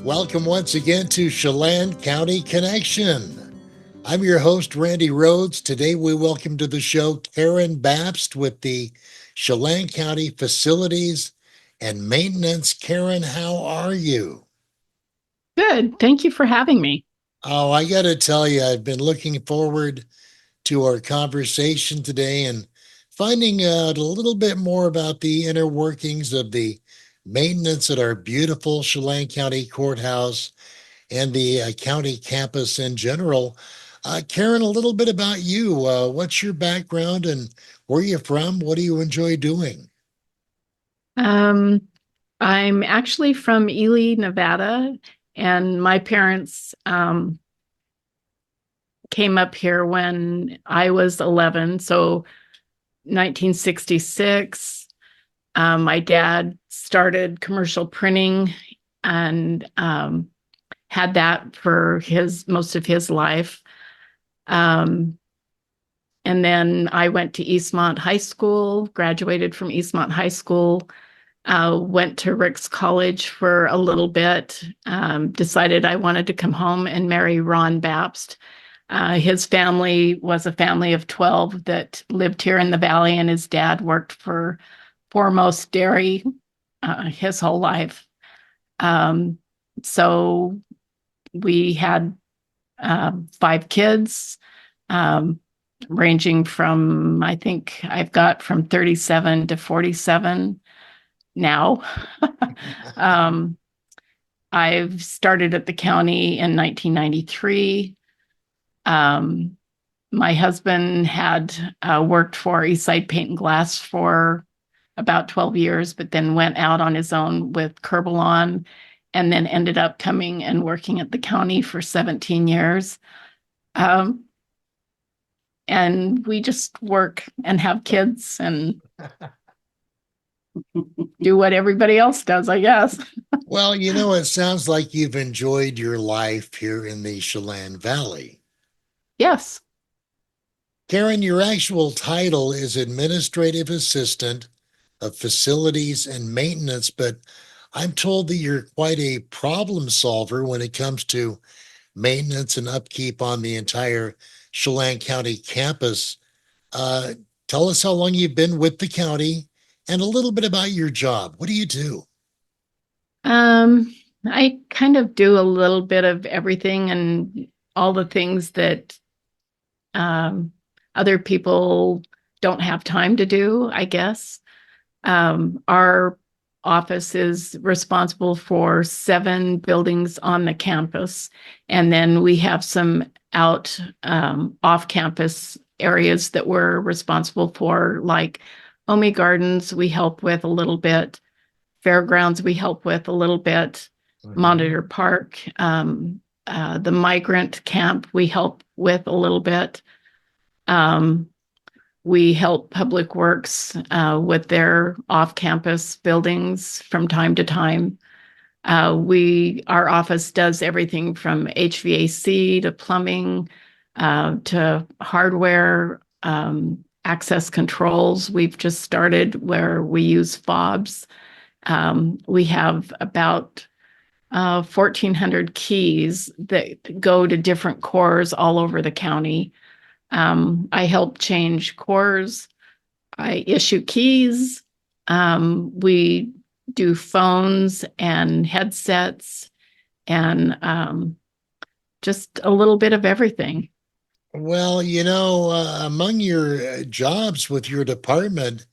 Welcome once again to Chelan County Connection. I'm your host, Randy Rhodes. Today we welcome to the show Karen Babst with the Chelan County Facilities and Maintenance. Karen, how are you? Good. Thank you for having me. Oh, I got to tell you, I've been looking forward to our conversation today and finding out a little bit more about the inner workings of the maintenance at our beautiful Chelan County Courthouse and the county campus in general. Karen, a little bit about you. What's your background and where are you from? What do you enjoy doing? Um, I'm actually from Ely, Nevada, and my parents came up here when I was 11, so 1966. My dad started commercial printing and had that for his most of his life. Um, and then I went to Eastmont High School, graduated from Eastmont High School. Went to Rick's College for a little bit, decided I wanted to come home and marry Ron Babst. His family was a family of 12 that lived here in the valley, and his dad worked for Foremost Dairy his whole life. So we had 5 kids, um, ranging from, I think I've got from 37 to 47 now. um, I've started at the county in 1993. My husband had worked for Eastside Paint and Glass for about 12 years, but then went out on his own with Kerbalon and then ended up coming and working at the county for 17 years. Um, and we just work and have kids and do what everybody else does, I guess. Well, it sounds like you've enjoyed your life here in the Chelan Valley. Yes. Karen, your actual title is Administrative Assistant of Facilities and Maintenance, but I'm told that you're quite a problem solver when it comes to maintenance and upkeep on the entire Chelan County campus. Uh, Tell us how long you've been with the county and a little bit about your job. What do you do? I kind of do a little bit of everything and all the things that um, other people don't have time to do, I guess. Our office is responsible for 7 buildings on the campus, and then we have some out off-campus areas that we're responsible for, like Omi Gardens, we help with a little bit. Fairgrounds, we help with a little bit. Mhm. Monitor Park, the migrant camp, we help with a little bit. Um, we help Public Works with their off-campus buildings from time to time. Our office does everything from HVAC to plumbing to hardware, access controls. We've just started where we use fobs. We have about 1,400 keys that go to different cores all over the county. I help change cores. I issue keys. We do phones and headsets and just a little bit of everything. Well, among your jobs with your department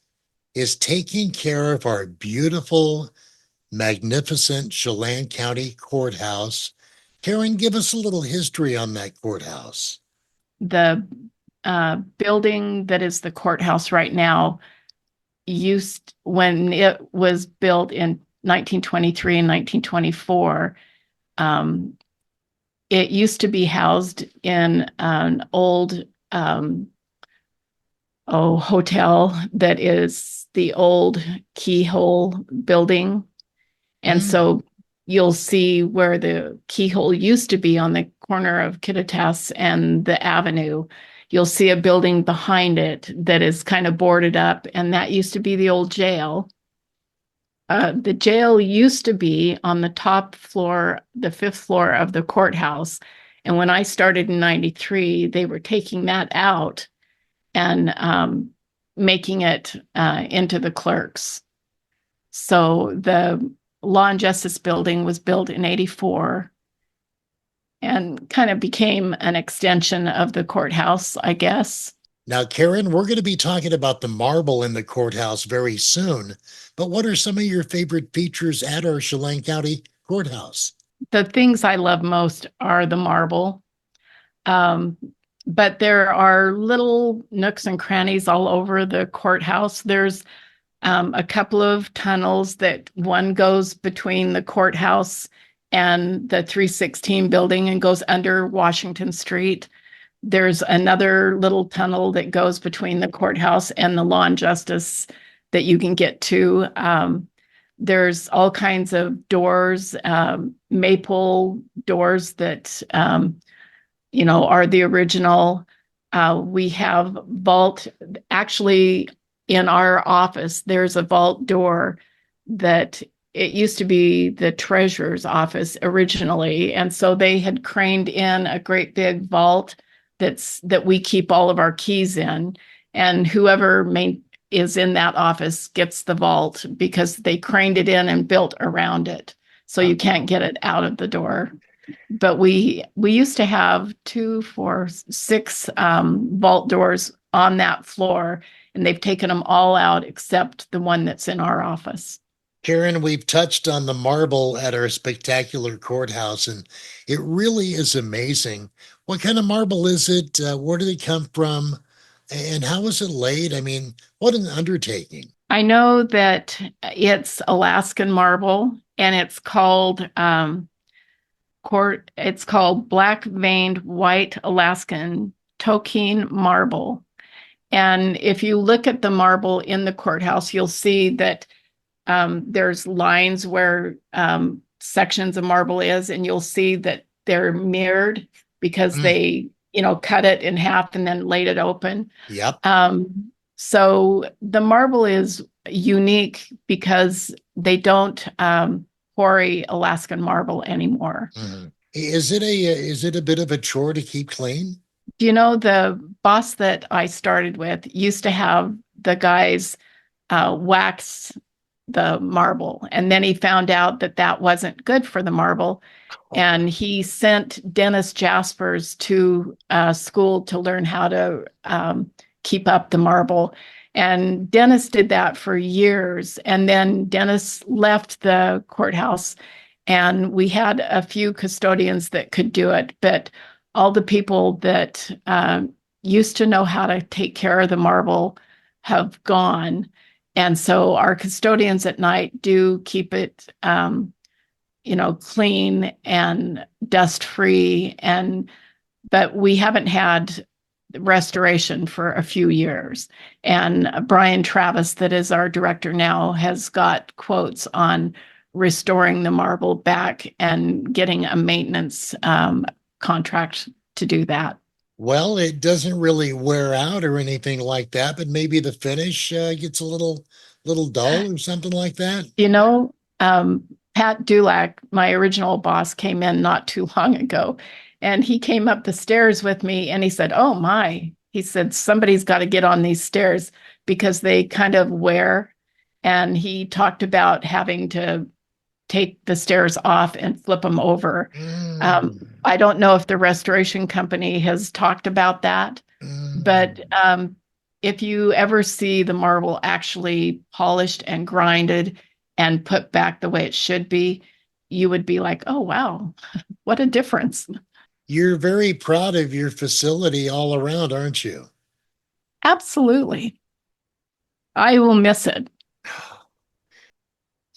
is taking care of our beautiful, magnificent Chelan County Courthouse. Karen, give us a little history on that courthouse. The building that is the courthouse right now used, when it was built in 1923 and 1924, um, it used to be housed in an old hotel that is the old Keyhole building. And Mm. so you'll see where the Keyhole used to be on the corner of Kittitas and the Avenue. You'll see a building behind it that is kind of boarded up, and that used to be the old jail. The jail used to be on the top floor, the fifth floor of the courthouse. And when I started in 93, they were taking that out and making it into the clerks. So the Law and Justice building was built in 84 and kind of became an extension of the courthouse, I guess. Now, Karen, we're going to be talking about the marble in the courthouse very soon, but what are some of your favorite features at our Chelan County Courthouse? The things I love most are the marble. Um, but there are little nooks and crannies all over the courthouse. There's a couple of tunnels that one goes between the courthouse and the 316 building and goes under Washington Street. There's another little tunnel that goes between the courthouse and the Law and Justice that you can get to. There's all kinds of doors, maple doors that are the original. We have vault. Actually, in our office, there's a vault door that it used to be the treasurer's office originally, and so they had craned in a great big vault that we keep all of our keys in, and whoever is in that office gets the vault because they craned it in and built around it, so you can't get it out of the door. But we used to have 2, 4, 6 vault doors on that floor, and they've taken them all out except the one that's in our office. Karen, we've touched on the marble at our spectacular courthouse, and it really is amazing. What kind of marble is it? Where do they come from? And how is it laid? I mean, what an undertaking. I know that it's Alaskan marble, and it's called black veined white Alaskan Tokene marble. And if you look at the marble in the courthouse, you'll see that there's lines where sections of marble is, and you'll see that they're mirrored because they, cut it in half and then laid it open. Yep. So the marble is unique because they don't quarry Alaskan marble anymore. Is it a bit of a chore to keep clean? The boss that I started with used to have the guys wax the marble, and then he found out that that wasn't good for the marble, and he sent Dennis Jaspers to school to learn how to keep up the marble. And Dennis did that for years, and then Dennis left the courthouse, and we had a few custodians that could do it, but all the people that used to know how to take care of the marble have gone. And so our custodians at night do keep it, clean and dust free. But we haven't had restoration for a few years. And Brian Travis, that is our director now, has got quotes on restoring the marble back and getting a maintenance contract to do that. Well, it doesn't really wear out or anything like that, but maybe the finish gets a little dull or something like that. Pat Dulac, my original boss, came in not too long ago, and he came up the stairs with me, and he said, "Oh my," he said, "somebody's got to get on these stairs because they kind of wear." And he talked about having to take the stairs off and flip them over. I don't know if the restoration company has talked about that, but if you ever see the marble actually polished and grinded and put back the way it should be, you would be like, oh, wow, what a difference. You're very proud of your facility all around, aren't you? Absolutely. I will miss it.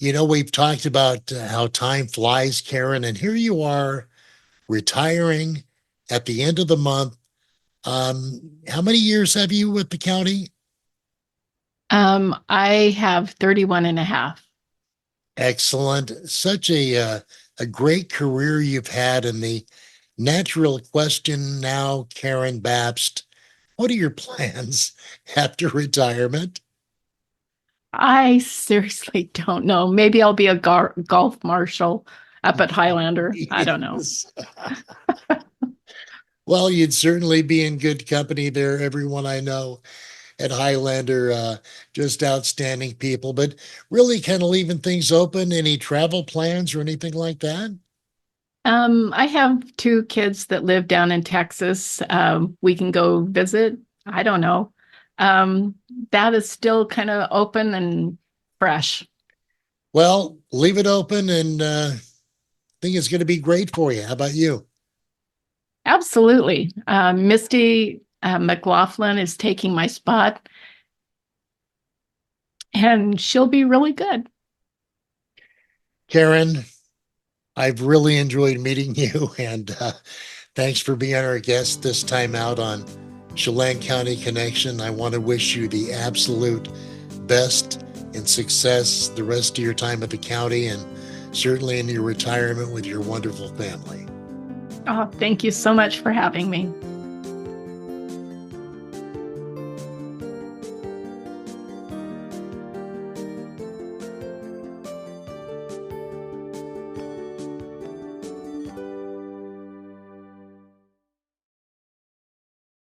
We've talked about how time flies, Karen, and here you are retiring at the end of the month. How many years have you with the county? I have 31 and a half. Excellent. Such a great career you've had. And the natural question now, Karen Babst, what are your plans after retirement? I seriously don't know. Maybe I'll be a golf marshal up at Highlander. I don't know. Yes. Well, you'd certainly be in good company there. Everyone I know at Highlander, just outstanding people, but really kind of leaving things open. Any travel plans or anything like that? I have two kids that live down in Texas. We can go visit. I don't know. Um, that is still kind of open and fresh. Well, leave it open and think it's going to be great for you. How about you? Absolutely. Misty McLaughlin is taking my spot, and she'll be really good. Karen, I've really enjoyed meeting you, and thanks for being our guest this time out on Chelan County Connection. I want to wish you the absolute best and success the rest of your time at the county and certainly in your retirement with your wonderful family. Oh, thank you so much for having me.